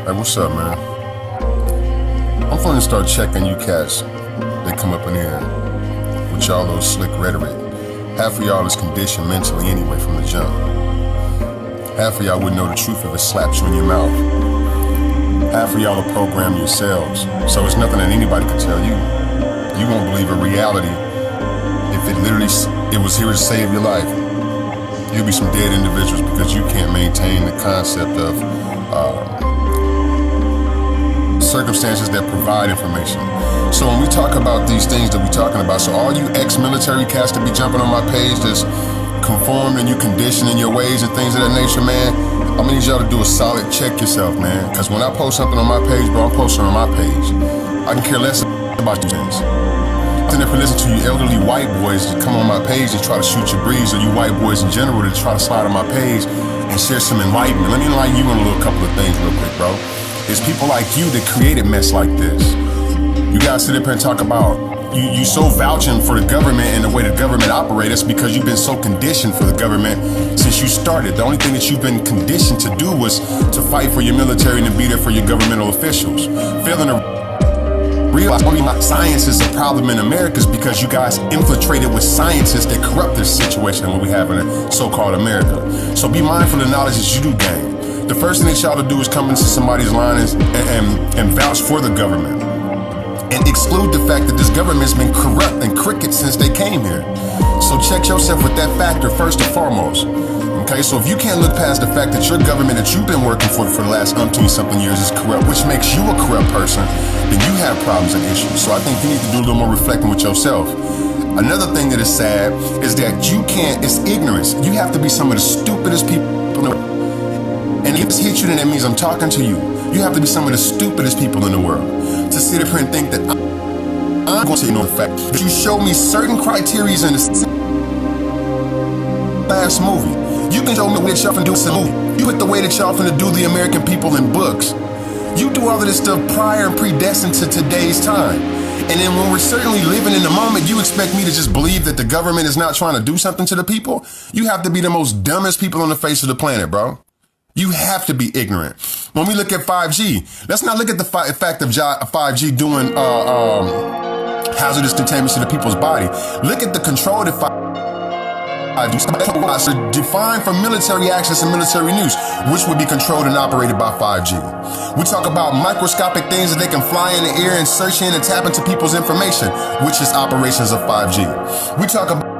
Hey, what's up, man? I'm finna start checking you cats. They come up in here with y'all little slick rhetoric. Half of y'all is conditioned mentally anyway from the jump. Half of y'all wouldn't know the truth if it slaps you in your mouth. Half of y'all are programmed yourselves, so it's nothing that anybody can tell you. You won't believe a reality if it was here to save your life. You'll be some dead individuals because you can't maintain the concept of circumstances that provide information. So when we talk about these things that we're talking about, so all you ex-military cats that be jumping on my page that's conformed and you conditioned in your ways and things of that nature, man, I'm gonna need y'all to do a solid check yourself, man. Because when I post something on my page, bro, I'm posting on my page. I can care less about these things. And if I listen to you elderly white boys that come on my page and try to shoot your breeze, or you white boys in general that try to slide on my page and share some enlightenment. Let me enlighten you on a little couple of things real quick, bro. It's people like you that created mess like this. You guys sit up here and talk about you so vouching for the government and the way the government operates because you've been so conditioned for the government since you started. The only thing that you've been conditioned to do was to fight for your military and to be there for your governmental officials. Failing to realize only science is a problem in America is because you guys infiltrated with scientists that corrupt this situation that we have in so-called America. So be mindful of the knowledge that you do gain. The first thing that y'all to do is come into somebody's line and vouch for the government and exclude the fact that this government's been corrupt and crooked since they came here. So check yourself with that factor first and foremost. Okay, so if you can't look past the fact that your government that you've been working for the last umpteen-something years is corrupt, which makes you a corrupt person, then you have problems and issues. So I think you need to do a little more reflecting with yourself. Another thing that is sad is that it's ignorance. You have to be some of the stupidest people in the world. And if it's hit you, then that means I'm talking to you. You have to be some of the stupidest people in the world to sit up here and think that I'm going to ignore the fact that you show me certain criteria in the last movie. You can show me the way that y'all finna do some movie. You put the way that y'all finna do the American people in books. You do all of this stuff prior and predestined to today's time. And then when we're certainly living in the moment, you expect me to just believe that the government is not trying to do something to the people? You have to be the most dumbest people on the face of the planet, bro. You have to be ignorant. When we look at 5G, let's not look at the fact of 5G doing hazardous contaminants to the people's body. Look at the control that 5G defined for military access and military use, which would be controlled and operated by 5G. We talk about microscopic things that they can fly in the air and search in and tap into people's information, which is operations of 5G. We talk about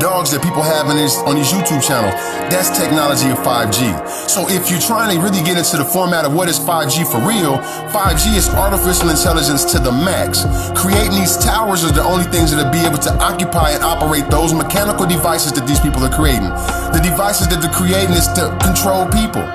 dogs that people have on these YouTube channels. That's technology of 5G. So if you're trying to really get into the format of what is 5G for real, 5G is artificial intelligence to the max. Creating these towers are the only things that will be able to occupy and operate those mechanical devices that these people are creating. The devices that they're creating is to control people.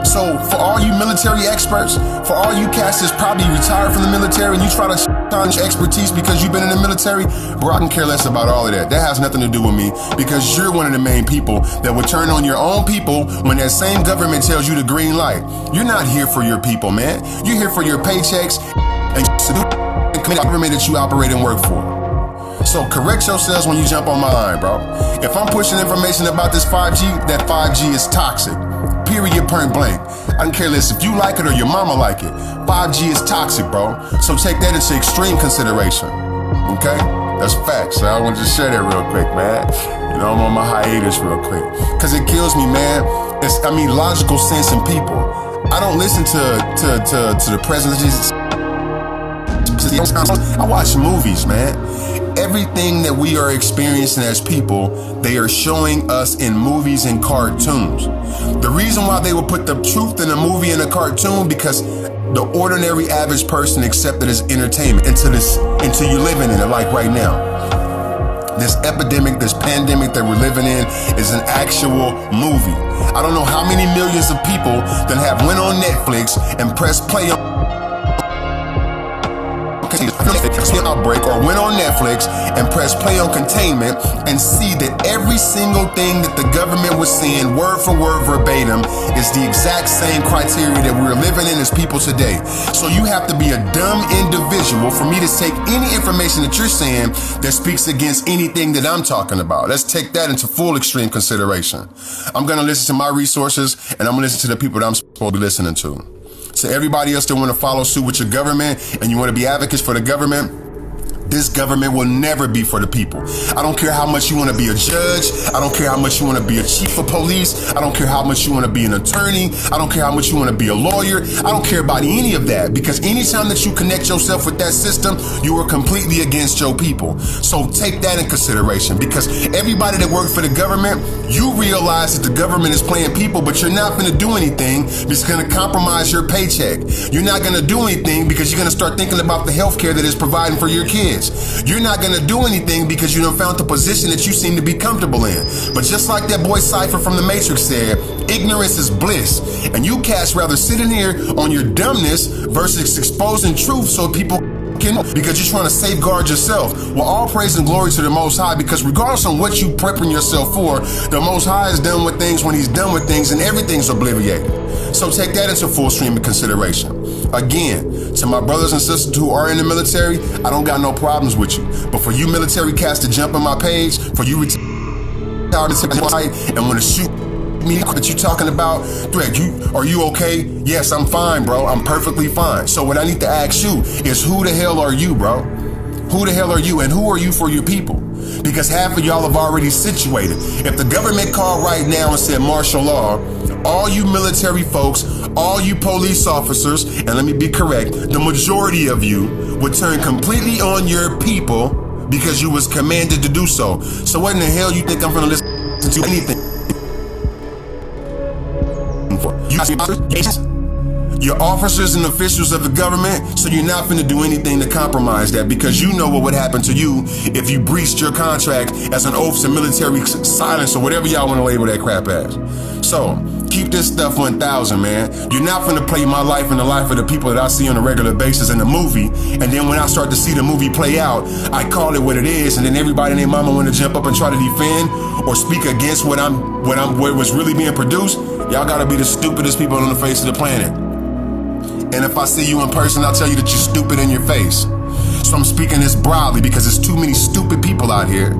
So for all you military experts, for all you cats that's probably retired from the military and you try to on your expertise because you've been in the military, bro, I can care less about all of that. That has nothing to do with me because you're one of the main people that would turn on your own people when that same government tells you the green light. You're not here for your people, man. You're here for your paychecks and the government that you operate and work for. So correct yourselves when you jump on my line, bro. If I'm pushing information about this 5G, that 5G is toxic. Period, point blank. I don't care less if you like it or your mama like it. 5G is toxic, bro. So take that into extreme consideration. Okay? That's facts. So I want to just share that real quick, man. You know, I'm on my hiatus real quick. Cause it kills me, man. Logical sense in people. I don't listen to the presidents. I watch movies, man. Everything that we are experiencing as people, they are showing us in movies and cartoons. The reason why they will put the truth in a movie and a cartoon because the ordinary average person accept it as entertainment until you're living in it like right now. This epidemic, this pandemic that we're living in is an actual movie. I don't know how many millions of people that have went on Netflix and pressed play on outbreak or went on Netflix and press play on containment and see that every single thing that the government was saying, word for word, verbatim, is the exact same criteria that we're living in as people today. So you have to be a dumb individual for me to take any information that you're saying that speaks against anything that I'm talking about. Let's take that into full extreme consideration. I'm going to listen to my resources, and I'm going to listen to the people that I'm supposed to be listening to. So everybody else that want to follow suit with your government and you want to be advocates for the government, this government will never be for the people. I don't care how much you want to be a judge. I don't care how much you want to be a chief of police. I don't care how much you want to be an attorney. I don't care how much you want to be a lawyer. I don't care about any of that, because anytime that you connect yourself with that system, you are completely against your people. So take that in consideration, because everybody that works for the government, you realize that the government is playing people, but you're not going to do anything because it's going to compromise your paycheck. You're not going to do anything because you're going to start thinking about the health care that it's providing for your kids. You're not going to do anything because you done found the position that you seem to be comfortable in. But just like that boy Cypher from The Matrix said, ignorance is bliss. And you cats rather sitting here on your dumbness versus exposing truth so people can, because you're trying to safeguard yourself. Well, all praise and glory to the Most High, because regardless of what you prepping yourself for, the Most High is done with things when he's done with things, and everything's obliviated. So take that into full stream of consideration. Again, to my brothers and sisters who are in the military, I don't got no problems with you. But for you military cats to jump on my page, for you retired and want to shoot me that you talking about, Greg, are you okay? Yes, I'm fine, bro. I'm perfectly fine. So what I need to ask you is, who the hell are you, bro? Who the hell are you, and who are you for your people? Because half of y'all have already situated. If the government called right now and said martial law, all you military folks, all you police officers, and let me be correct, the majority of you would turn completely on your people because you was commanded to do so. So what in the hell you think I'm gonna listen to anything for? You're officers and officials of the government, so you're not finna do anything to compromise that, because you know what would happen to you if you breached your contract as an oath to military silence or whatever y'all want to label that crap as. So keep this stuff 1,000, man. You're not finna play my life and the life of the people that I see on a regular basis in the movie, and then when I start to see the movie play out, I call it what it is, and then everybody and their mama want to jump up and try to defend or speak against what was really being produced. Y'all gotta be the stupidest people on the face of the planet. And if I see you in person, I'll tell you that you're stupid in your face. So I'm speaking this broadly because there's too many stupid people out here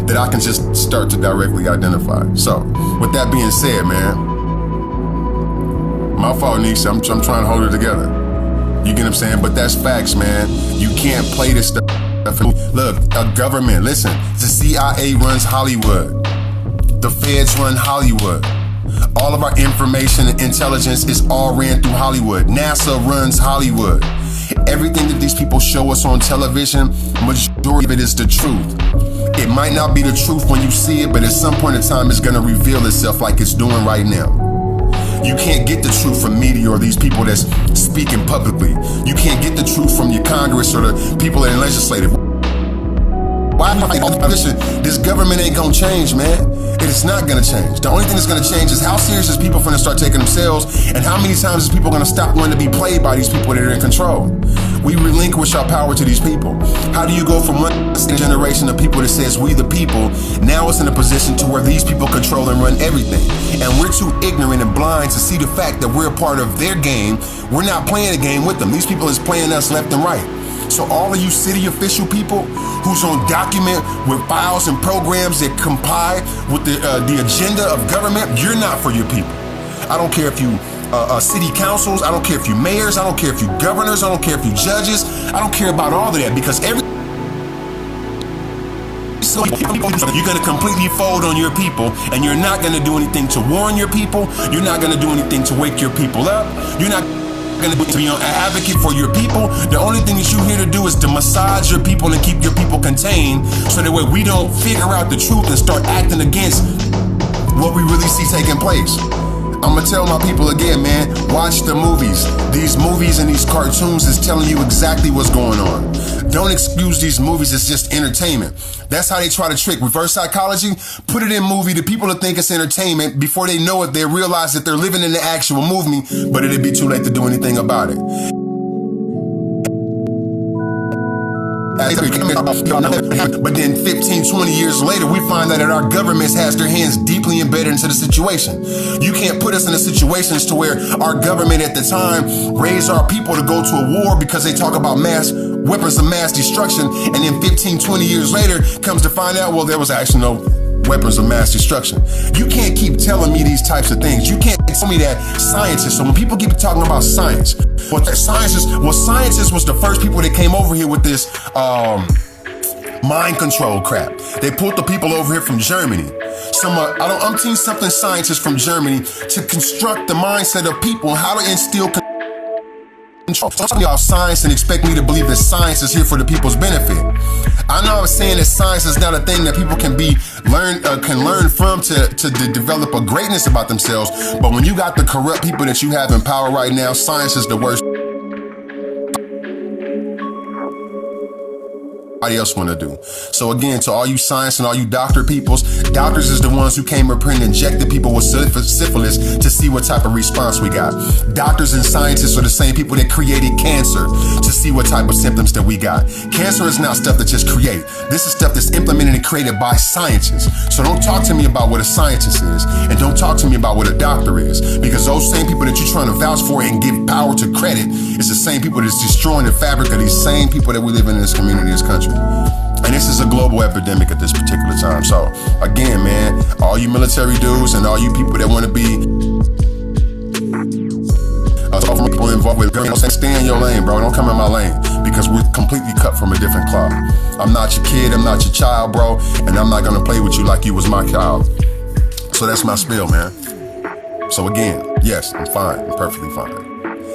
that I can just start to directly identify. So with that being said, man, my fault, Nisha. I'm trying to hold it together. You get what I'm saying? But that's facts, man. You can't play this stuff. Look, a government, listen, the CIA runs Hollywood. The feds run Hollywood. All of our information and intelligence is all ran through Hollywood. NASA runs Hollywood. Everything that these people show us on television, majority of it is the truth. It might not be the truth when you see it, but at some point in time, it's gonna reveal itself like it's doing right now. You can't get the truth from media or these people that's speaking publicly. You can't get the truth from your Congress or the people in the legislative. Why? Listen, this government ain't gonna change, man. It is not gonna change. The only thing that's gonna change is how serious is people gonna start taking themselves, and how many times is people gonna stop wanting to be played by these people that are in control. We relinquish our power to these people. How do you go from one generation of people that says we the people, now it's in a position to where these people control and run everything? And we're too ignorant and blind to see the fact that we're a part of their game. We're not playing a game with them. These people is playing us left and right. So all of you city official people who's on document with files and programs that comply with the agenda of government, you're not for your people. I don't care if you city councils, I don't care if you mayors, I don't care if you governors, I don't care if you judges, I don't care about all of that, because you're gonna completely fold on your people, and you're not gonna do anything to warn your people, you're not gonna do anything to wake your people up, you're not going to be an advocate for your people. The only thing that you're here to do is to massage your people and keep your people contained, so that way we don't figure out the truth and start acting against what we really see taking place. I'm gonna tell my people again, man, watch the movies. These movies and these cartoons is telling you exactly what's going on. Don't excuse these movies as just entertainment. That's how they try to trick. Reverse psychology, put it in movie. The people that think it's entertainment, before they know it, they realize that they're living in the actual movie, but it'd be too late to do anything about it. But then 15, 20 years later, we find out that our government has their hands deeply embedded into the situation. You can't put us in a situation to where our government at the time raised our people to go to a war because they talk about weapons of mass destruction, and then 15, 20 years later comes to find out, well, there was actually no weapons of mass destruction. You can't keep telling me these types of things. You can't tell me that scientists, so when people keep talking about science, scientists was the first people that came over here with this mind control crap. They pulled the people over here from Germany. I'm seeing something scientists from Germany to construct the mindset of people and how to instill control. Talk about science and expect me to believe that science is here for the people's benefit. I know I'm saying that science is not a thing that people can learn from to develop a greatness about themselves. But when you got the corrupt people that you have in power right now, science is the worst. Else want to do. So again, to all you science and all you doctors is the ones who came up here and injected people with syphilis to see what type of response we got. Doctors and scientists are the same people that created cancer to see what type of symptoms that we got. Cancer is not stuff that just create. This is stuff that's implemented and created by scientists. So don't talk to me about what a scientist is, and don't talk to me about what a doctor is, because those same people that you're trying to vouch for and give power to credit is the same people that's destroying the fabric of these same people that we live in this community, this country. And this is a global epidemic at this particular time. So again, man, all you military dudes and all you people that want to be people involved with government, stay in your lane, bro. Don't come in my lane, because we're completely cut from a different cloth. I'm not your kid, I'm not your child, bro, and I'm not gonna play with you like you was my child. So that's my spiel, man. So again, yes, I'm fine, I'm perfectly fine.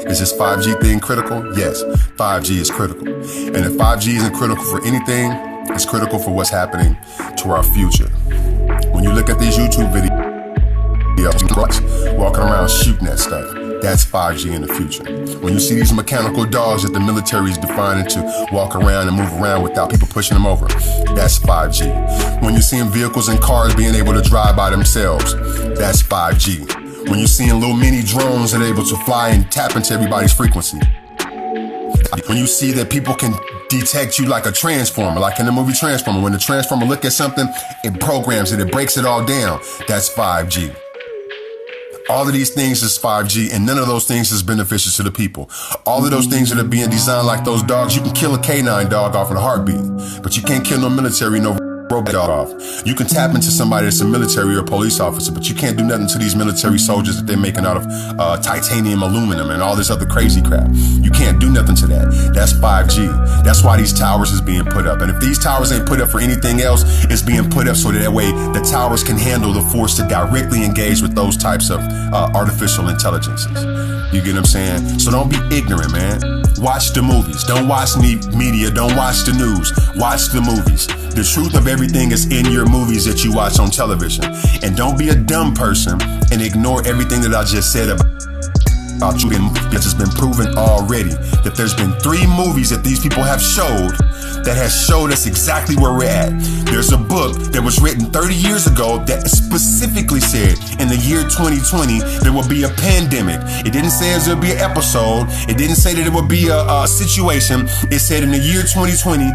Is this 5G thing critical? Yes, 5G is critical. And if 5G isn't critical for anything, it's critical for what's happening to our future. When you look at these YouTube videos, walking around shooting that stuff, that's 5G in the future. When you see these mechanical dogs that the military is defining to walk around and move around without people pushing them over, that's 5G. When you're seeing vehicles and cars being able to drive by themselves, that's 5G. When you're seeing little mini drones that are able to fly and tap into everybody's frequency. When you see that people can detect you like a transformer, like in the movie Transformer, when the transformer look at something, it programs it, it breaks it all down. That's 5G. All of these things is 5G, and none of those things is beneficial to the people. All of those things that are being designed like those dogs, you can kill a canine dog off in a heartbeat, but you can't kill no military, no robot dog off. You can tap into somebody that's a military or a police officer, but you can't do nothing to these military soldiers that they're making out of titanium, aluminum, and all this other crazy crap. You can't do nothing to that. That's 5G. That's why these towers is being put up. And if these towers ain't put up for anything else, it's being put up so that way the towers can handle the force to directly engage with those types of artificial intelligences. You get what I'm saying? So don't be ignorant, man. Watch the movies. Don't watch media. Don't watch the news. Watch the movies. The truth of everything is in your movies that you watch on television. And don't be a dumb person and ignore everything that I just said about you. Because it's been proven already that there's been 3 movies that these people have showed that has showed us exactly where we're at. There's a book that was written 30 years ago that specifically said in the year 2020 there will be a pandemic. It didn't say there would be an episode. It didn't say that it would be a situation. It said in the year 2020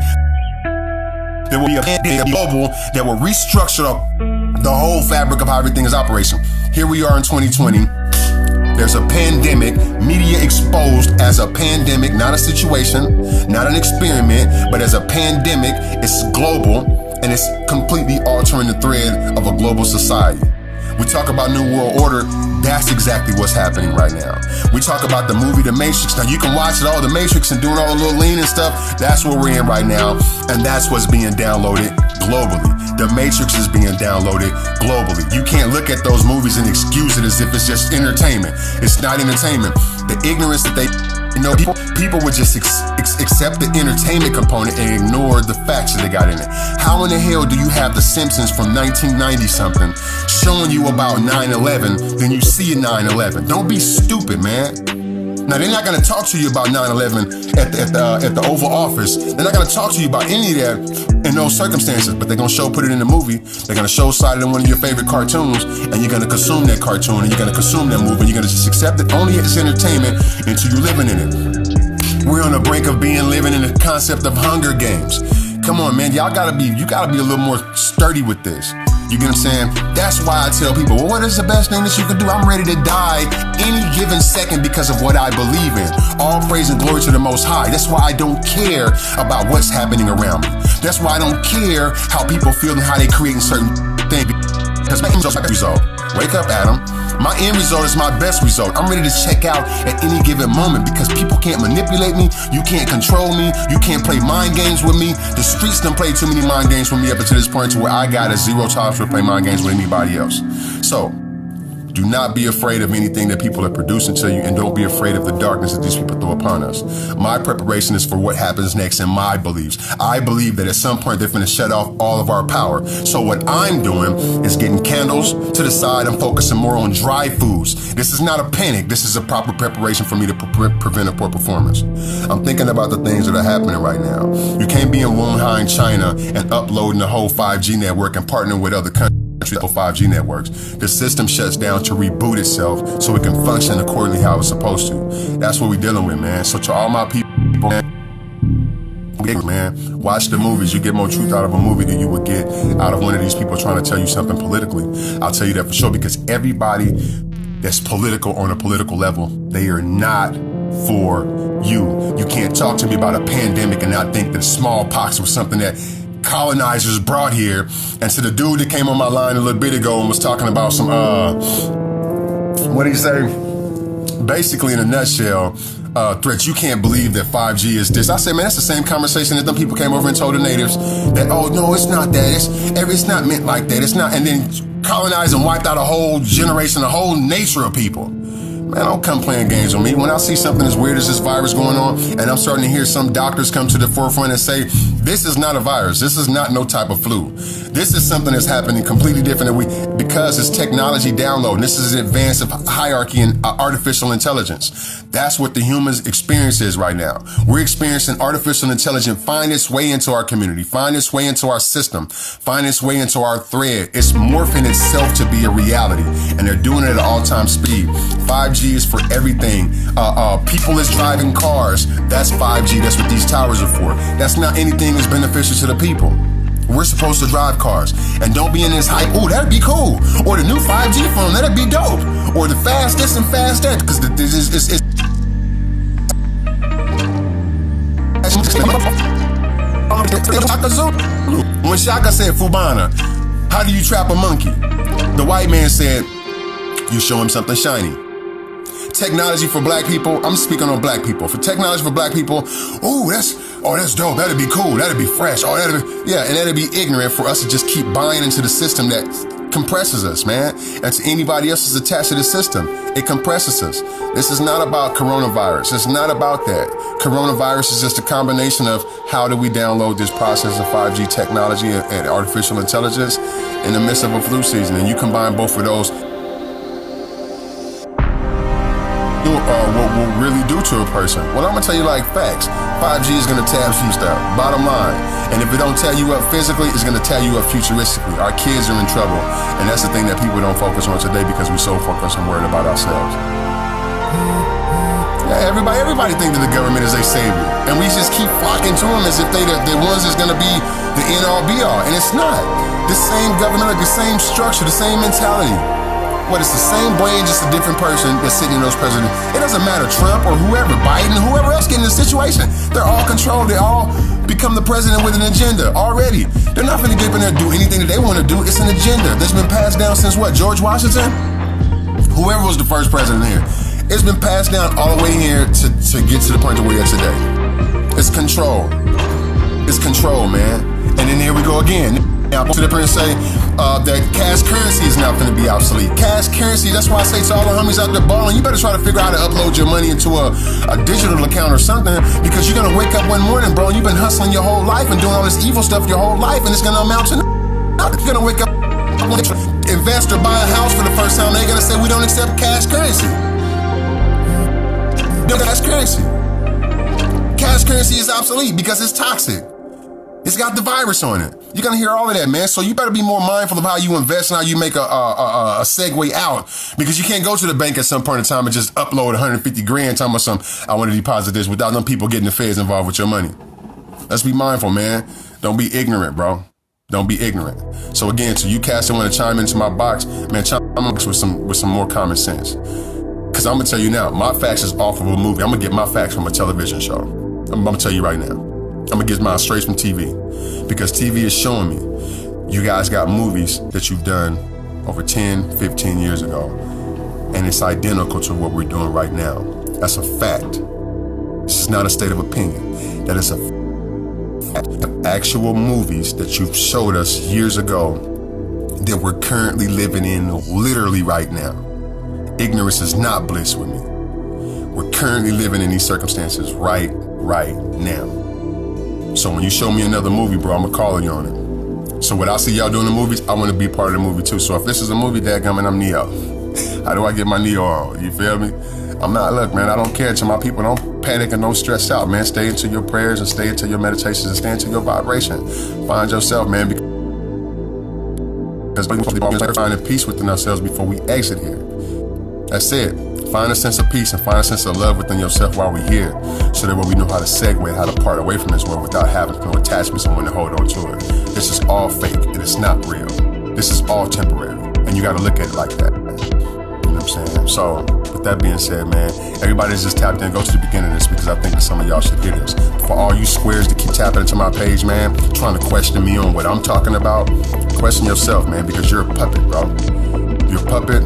there will be a pandemic global that will restructure the whole fabric of how everything is operating. Here we are in 2020. There's a pandemic, media exposed as a pandemic, not a situation, not an experiment, but as a pandemic. It's global, and it's completely altering the thread of a global society. We talk about New World Order, that's exactly what's happening right now. We talk about the movie The Matrix. Now you can watch it all, The Matrix, and doing all the little lean and stuff. That's what we're in right now, and that's what's being downloaded globally. The Matrix is being downloaded globally. You can't look at those movies and excuse it as if it's just entertainment. It's not entertainment. The ignorance that they, people would just accept the entertainment component and ignore the facts that they got in it. How in the hell do you have The Simpsons from 1990 something showing you about 9/11, then you see 9/11? Don't be stupid, man. Now, they're not going to talk to you about 9/11 at the Oval Office. They're not going to talk to you about any of that in those circumstances, but they're going to put it in the movie. They're going to show side of one of your favorite cartoons, and you're going to consume that cartoon, and you're going to consume that movie, and you're going to just accept it only as entertainment until you're living in it. We're on the brink of living in the concept of Hunger Games. Come on, man, you gotta be a little more sturdy with this. You get what I'm saying? That's why I tell people, well, what is the best thing that you can do? I'm ready to die any given second because of what I believe in. All praise and glory to the Most High. That's why I don't care about what's happening around me. That's why I don't care how people feel and how they creating certain things. Because my end result. Wake up, Adam. My end result is my best result. I'm ready to check out at any given moment because people can't manipulate me. You can't control me. You can't play mind games with me. The streets done played too many mind games with me up until this point to where I got a zero tolerance for play mind games with anybody else. So, do not be afraid of anything that people are producing to you, and don't be afraid of the darkness that these people throw upon us. My preparation is for what happens next in my beliefs. I believe that at some point they're going to shut off all of our power. So what I'm doing is getting candles to the side. I'm focusing more on dry foods. This is not a panic. This is a proper preparation for me to prevent a poor performance. I'm thinking about the things that are happening right now. You can't be in Wuhan, China, and uploading the whole 5G network and partnering with other countries. 5G networks. The system shuts down to reboot itself so it can function accordingly how it's supposed to. That's what we're dealing with, man. So to all my people, man, watch the movies. You get more truth out of a movie than you would get out of one of these people trying to tell you something politically. I'll tell you that for sure, because everybody that's political on a political level, they are not for you. You can't talk to me about a pandemic and not think that smallpox was something that colonizers brought here. And to the dude that came on my line a little bit ago and was talking about some, what did he say? Basically, in a nutshell, threats. You can't believe that 5G is this. I said, man, that's the same conversation that them people came over and told the natives that, oh, no, it's not that. It's not meant like that. It's not. And then colonized and wiped out a whole generation, a whole nature of people. Man, don't come playing games with me. When I see something as weird as this virus going on, and I'm starting to hear some doctors come to the forefront and say, this is not a virus. This is not no type of flu. This is something that's happening completely different because it's technology download. This is an advance of hierarchy and artificial intelligence. That's what the human experience is right now. We're experiencing artificial intelligence find its way into our community, find its way into our system, find its way into our thread. It's morphing itself to be a reality, and they're doing it at all-time speed. 5G is for everything. People is driving cars. That's 5G. That's what these towers are for. That's not anything that's beneficial to the people. We're supposed to drive cars. And don't be in this hype, ooh, that'd be cool. Or the new 5G phone, that'd be dope. Or the fast this and fast that. Because it's when Shaka said, Fubana, how do you trap a monkey? The white man said, you show him something shiny. Technology for black people, I'm speaking on black people. For technology for black people, that's dope. That'd be cool. That'd be fresh. And that'd be ignorant for us to just keep buying into the system that compresses us, man. And to anybody else that's attached to the system, it compresses us. This is not about coronavirus. It's not about that. Coronavirus is just a combination of how do we download this process of 5G technology and artificial intelligence in the midst of a flu season. And you combine both of those, what will really do to a person. Well, I'm gonna tell you like facts. 5G is gonna tear you stuff, bottom line. And if it don't tear you up physically, it's gonna tear you up futuristically. Our kids are in trouble. And that's the thing that people don't focus on today because we're so focused and worried about ourselves. Yeah, everybody think that the government is a savior. And we just keep flocking to them as if they the ones that's gonna be the end all be all. And it's not. The same government, the same structure, the same mentality. What, it's the same brain, just a different person that's sitting in those presidents. It doesn't matter, Trump or whoever, Biden, whoever else getting in the situation. They're all controlled. They all become the president with an agenda already. They're not going to get in there and do anything that they want to do. It's an agenda that's been passed down since what, George Washington? Whoever was the first president here. It's been passed down all the way here to get to the point where we're at today. It's control. It's control, man. And then here we go again. Now, I'm going to say that cash currency is now going to be obsolete. Cash currency, that's why I say to all the homies out there balling, you better try to figure out how to upload your money into a digital account or something, because you're going to wake up one morning, bro, and you've been hustling your whole life and doing all this evil stuff your whole life, and it's going to amount to nothing. You're going to wake up, invest or buy a house for the first time, they're going to say we don't accept cash currency. No cash currency. Cash currency is obsolete because it's toxic. It's got the virus on it. You're going to hear all of that, man. So you better be more mindful of how you invest and how you make a segue out, because you can't go to the bank at some point in time and just upload 150 grand talking about I want to deposit this without them people getting the feds involved with your money. Let's be mindful, man. Don't be ignorant, bro. Don't be ignorant. So again, to you cats that want to chime into my box, man, chime in with some more common sense. Because I'm going to tell you now, my facts is off of a movie. I'm going to get my facts from a television show. I'm going to tell you right now. I'm going to get mine straight from TV. Because TV is showing me you guys got movies that you've done over 10, 15 years ago, and it's identical to what we're doing right now. That's a fact. This is not a state of opinion. That is a fact. Actual movies that you've showed us years ago that we're currently living in literally right now. Ignorance is not bliss with me. We're currently living in these circumstances right now. So when you show me another movie, bro, I'm gonna call you on it. So when I see y'all doing the movies, I want to be part of the movie too. So if this is a movie, dadgummit, I'm Neo. How do I get my Neo on? You feel me? I'm not, look, man, I don't care to my people. Don't panic and don't stress out, man. Stay into your prayers and stay into your meditations and stay into your vibration. Find yourself, man, because we're supposed to be finding peace within ourselves before we exit here. That's it. Find a sense of peace and find a sense of love within yourself while we're here, so that way we know how to segue, how to part away from this world without having no attachments and when to hold on to it. This is all fake and it's not real. This is all temporary, and you got to look at it like that. You know what I'm saying? So with that being said, man, everybody's just tapped in. Go to the beginning of this because I think that some of y'all should hear this. For all you squares that keep tapping into my page, man, trying to question me on what I'm talking about, question yourself, man, because you're a puppet, bro. You're a puppet.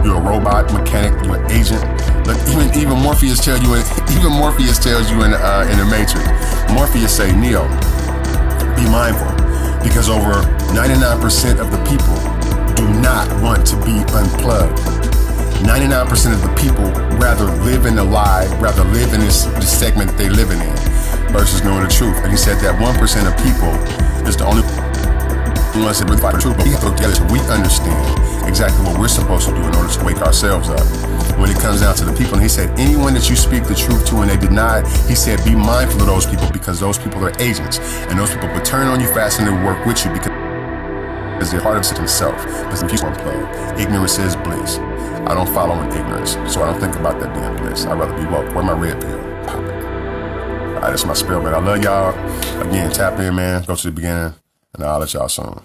You're a robot mechanic. You're an agent. Look, even Morpheus tells you in the Matrix. Morpheus say, Neo, be mindful, because over 99% of the people do not want to be unplugged. 99% of the people rather live in a lie, rather live in this segment that they living in, versus knowing the truth. And he said that 1% of people is the only ones that really fight the truth. But we have to look together so we understand exactly what we're supposed to do in order to wake ourselves up. When it comes down to the people, and he said, anyone that you speak the truth to and they deny, he said, be mindful of those people, because those people are agents, and those people will turn on you fast and they work with you because they're hard of self. Because if you unplug, ignorance is bliss. I don't follow in ignorance, so I don't think about that being bliss. I'd rather be woke. Where my red pill? Pop it. All right, that's my spill, man. I love y'all. Again, tap in, man. Go to the beginning, and I'll let y'all soon.